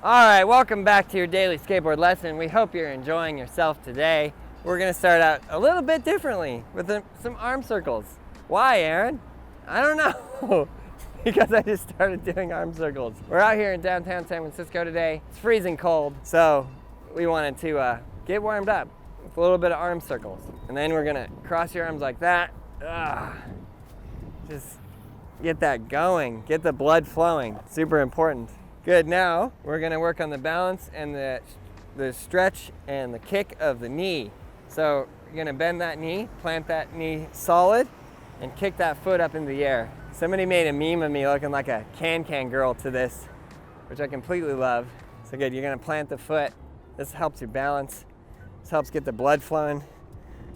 All right, welcome back to your daily skateboard lesson. We hope you're enjoying yourself today. We're gonna start out a little bit differently with some arm circles. Why, Aaron? I don't know. Because I just started doing arm circles. We're out here in downtown San Francisco today. It's freezing cold, so we wanted to get warmed up with a little bit of arm circles. And then we're gonna cross your arms like that. Just get that going, get the blood flowing. Super important. Good, now we're gonna work on the balance and the stretch and the kick of the knee. So you're gonna bend that knee, plant that knee solid, and kick that foot up in the air. Somebody made a meme of me looking like a can-can girl to this, which I completely love. So good, you're gonna plant the foot. This helps your balance. This helps get the blood flowing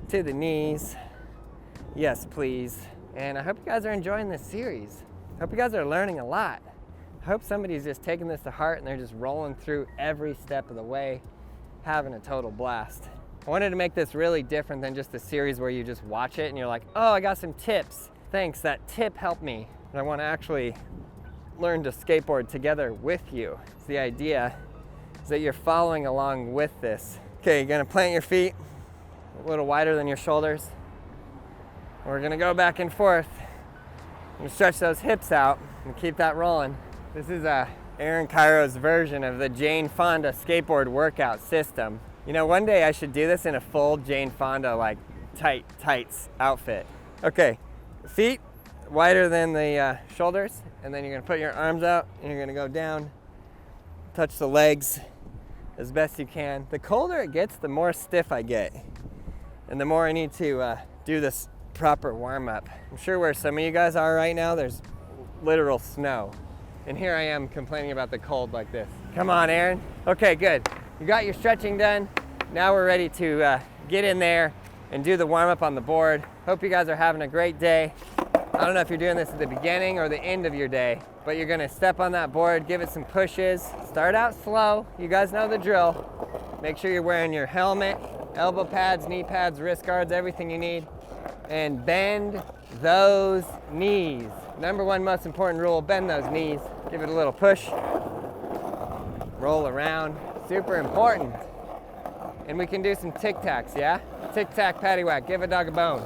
to the knees. Yes, please. And I hope you guys are enjoying this series. I hope you guys are learning a lot. I hope somebody's just taking this to heart and they're just rolling through every step of the way, having a total blast. I wanted to make this really different than just a series where you just watch it and you're like, oh, I got some tips. Thanks, that tip helped me. And I want to actually learn to skateboard together with you. So the idea is that you're following along with this. Okay, you're gonna plant your feet a little wider than your shoulders. We're gonna go back and forth and stretch those hips out and keep that rolling. This is Aaron Cairo's version of the Jane Fonda skateboard workout system. You know, one day I should do this in a full Jane Fonda like tights outfit. Okay, feet wider than the shoulders, and then you're gonna put your arms out and you're gonna go down, touch the legs as best you can. The colder it gets, the more stiff I get, and the more I need to do this proper warm-up. I'm sure where some of you guys are right now, there's literal snow. And here I am complaining about the cold like this. Come on, Aaron. Okay, good. You got your stretching done. Now we're ready to get in there and do the warm-up on the board. Hope you guys are having a great day. I don't know if you're doing this at the beginning or the end of your day, but you're gonna step on that board, give it some pushes. Start out slow. You guys know the drill. Make sure you're wearing your helmet, elbow pads, knee pads, wrist guards, everything you need. And bend those knees. Number one most important rule, bend those knees. Give it a little push. Roll around. Super important. And we can do some tic-tacs, yeah? Tic-tac, paddywhack, give a dog a bone.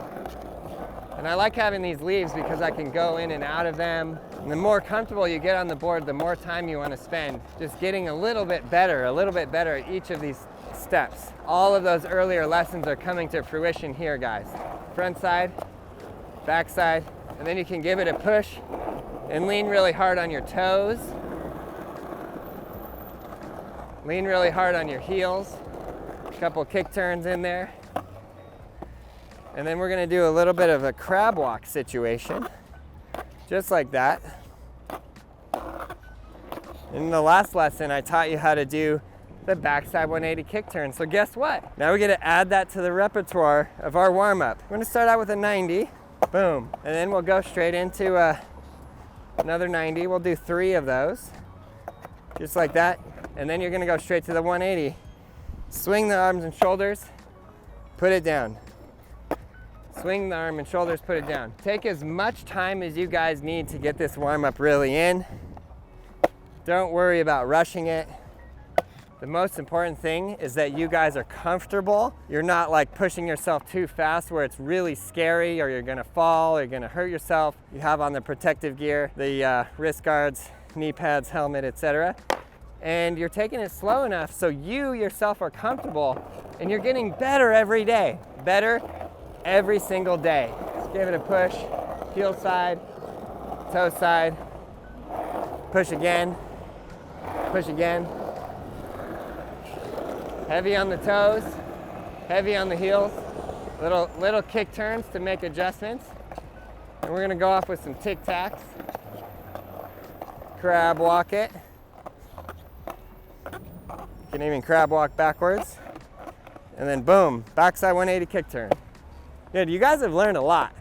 And I like having these leaves because I can go in and out of them. And the more comfortable you get on the board, the more time you want to spend just getting a little bit better at each of these steps. All of those earlier lessons are coming to fruition here, guys. Front side, back side, and then you can give it a push and lean really hard on your toes. Lean really hard on your heels. A couple kick turns in there. And then we're gonna do a little bit of a crab walk situation, just like that. In the last lesson, I taught you how to do the backside 180 kick turn. So guess what? Now we get to add that to the repertoire of our warm-up. We're gonna start out with a 90, boom. And then we'll go straight into another 90. We'll do 3 of those, just like that. And then you're gonna go straight to the 180. Swing the arms and shoulders, put it down. Swing the arm and shoulders, put it down. Take as much time as you guys need to get this warm-up really in. Don't worry about rushing it. The most important thing is that you guys are comfortable. You're not like pushing yourself too fast where it's really scary or you're gonna fall or you're gonna hurt yourself. You have on the protective gear, the wrist guards, knee pads, helmet, etc. And you're taking it slow enough so you yourself are comfortable and you're getting better every day. Better every single day. Just give it a push, heel side, toe side, push again, push again. Heavy on the toes, heavy on the heels, little kick turns to make adjustments. And we're gonna go off with some tic-tacs. Crab walk it. You can even crab walk backwards. And then boom, backside 180 kick turn. Good, you guys have learned a lot.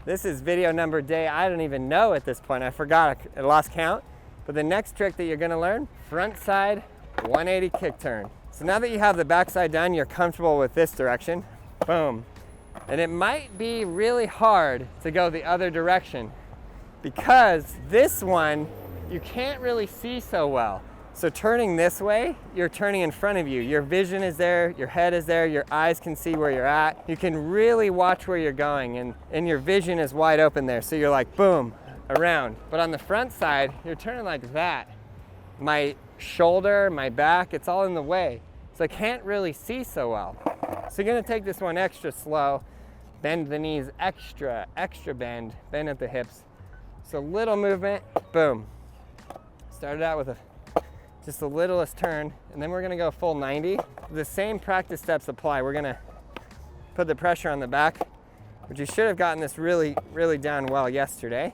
This is video number day, I don't even know at this point. I forgot, I lost count. But the next trick that you're gonna learn, front side 180 kick turn. So now that you have the backside done, you're comfortable with this direction. Boom. And it might be really hard to go the other direction because this one you can't really see so well. So turning this way, you're turning in front of you. Your vision is there, your head is there, your eyes can see where you're at. You can really watch where you're going, and your vision is wide open there. So you're like, boom, around. But on the front side, you're turning like that. My shoulder, my back, it's all in the way. So I can't really see so well. So you're gonna take this one extra slow, bend the knees extra bend at the hips. So little movement, boom. Started out with just the littlest turn, and then we're gonna go full 90. The same practice steps apply. We're gonna put the pressure on the back, but you should have gotten this really down well yesterday,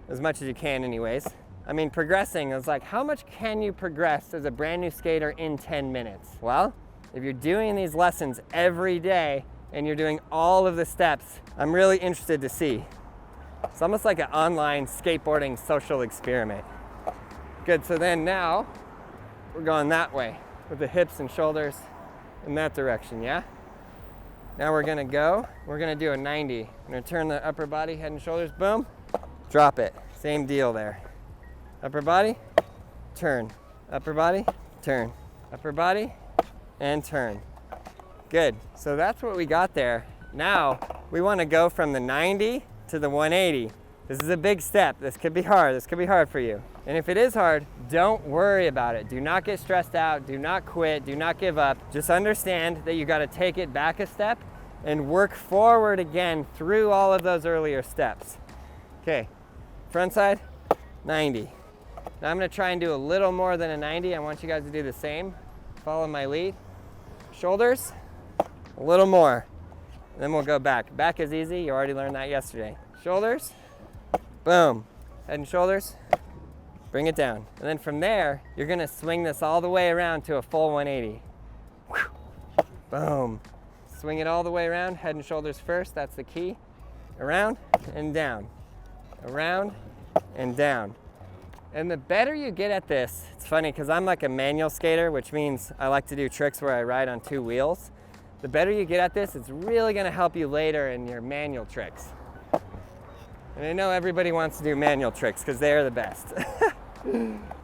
as much as you can anyways. I mean, progressing is like, how much can you progress as a brand new skater in 10 minutes? Well, if you're doing these lessons every day and you're doing all of the steps, I'm really interested to see. It's almost like an online skateboarding social experiment. Good, so then now we're going that way with the hips and shoulders in that direction, yeah? Now we're gonna do a 90. I'm gonna turn the upper body, head and shoulders, boom, drop it. Same deal there. Upper body, turn. Upper body, turn. Upper body, and turn. Good, so that's what we got there. Now, we wanna go from the 90 to the 180. This is a big step. This could be hard. This could be hard for you. And if it is hard, don't worry about it. Do not get stressed out. Do not quit. Do not give up. Just understand that you gotta take it back a step and work forward again through all of those earlier steps. Okay, front side, 90. Now I'm gonna try and do a little more than a 90. I want you guys to do the same. Follow my lead. Shoulders, a little more. And then we'll go back. Back is easy, you already learned that yesterday. Shoulders, boom. Head and shoulders, bring it down. And then from there, you're gonna swing this all the way around to a full 180. Boom. Swing it all the way around, head and shoulders first, that's the key. Around and down. Around and down. And the better you get at this, it's funny because I'm like a manual skater, which means I like to do tricks where I ride on 2 wheels. The better you get at this, it's really gonna help you later in your manual tricks. And I know everybody wants to do manual tricks because they are the best.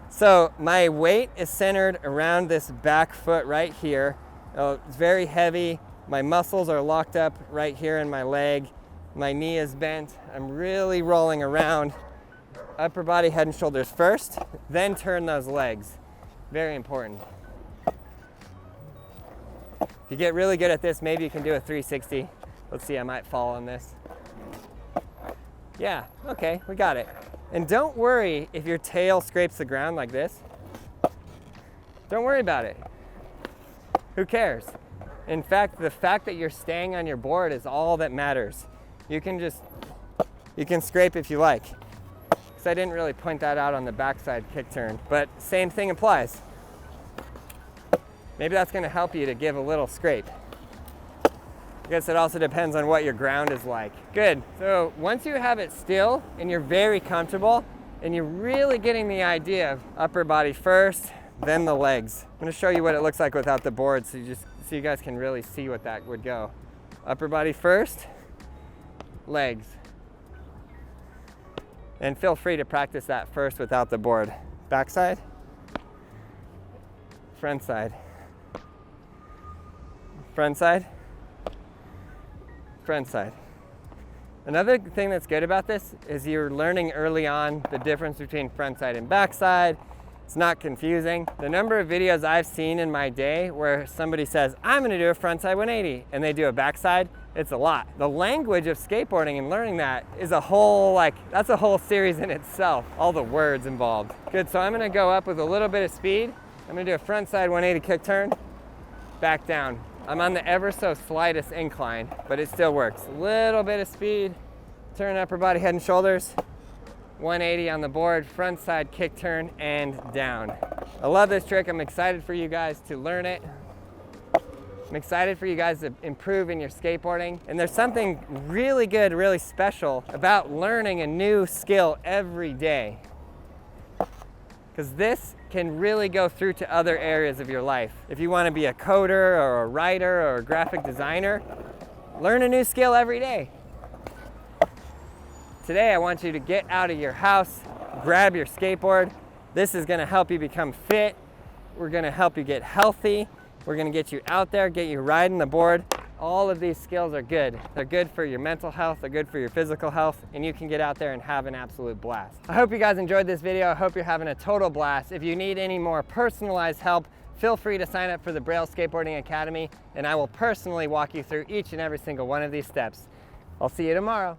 So my weight is centered around this back foot right here. It's very heavy. My muscles are locked up right here in my leg. My knee is bent. I'm really rolling around. Upper body, head and shoulders first, then turn those legs. Very important. If you get really good at this, maybe you can do a 360. Let's see, I might fall on this. Yeah, okay, we got it. And don't worry if your tail scrapes the ground like this. Don't worry about it. Who cares? In fact, the fact that you're staying on your board is all that matters. You can scrape if you like. Because I didn't really point that out on the backside kick turn, but same thing applies. Maybe that's gonna help you to give a little scrape. I guess it also depends on what your ground is like. Good, so once you have it still and you're very comfortable and you're really getting the idea of upper body first, then the legs. I'm gonna show you what it looks like without the board so you guys can really see what that would go. Upper body first, legs. And feel free to practice that first without the board. Backside, front side, front side, front side. Another thing that's good about this is you're learning early on the difference between front side and backside. It's not confusing. The number of videos I've seen in my day where somebody says, I'm gonna do a frontside 180, and they do a backside, it's a lot. The language of skateboarding and learning that is a whole, that's a whole series in itself, all the words involved. Good, so I'm gonna go up with a little bit of speed. I'm gonna do a frontside 180 kick turn, back down. I'm on the ever so slightest incline, but it still works. A little bit of speed, turn upper body, head and shoulders, 180 on the board, front side kick turn, and down. I love this trick. I'm excited for you guys to learn it. I'm excited for you guys to improve in your skateboarding. And there's something really good, really special about learning a new skill every day. Because this can really go through to other areas of your life. If you want to be a coder or a writer or a graphic designer, learn a new skill every day. Today I want you to get out of your house, grab your skateboard, This is gonna help you become fit. We're gonna help you get healthy. We're gonna get you out there, get you riding the board. All of these skills are good. They're good for your mental health, they're good for your physical health, and you can get out there and have an absolute blast. I hope you guys enjoyed this video. I hope you're having a total blast. If you need any more personalized help, feel free to sign up for the Braille Skateboarding Academy, and I will personally walk you through each and every single one of these steps. I'll see you tomorrow.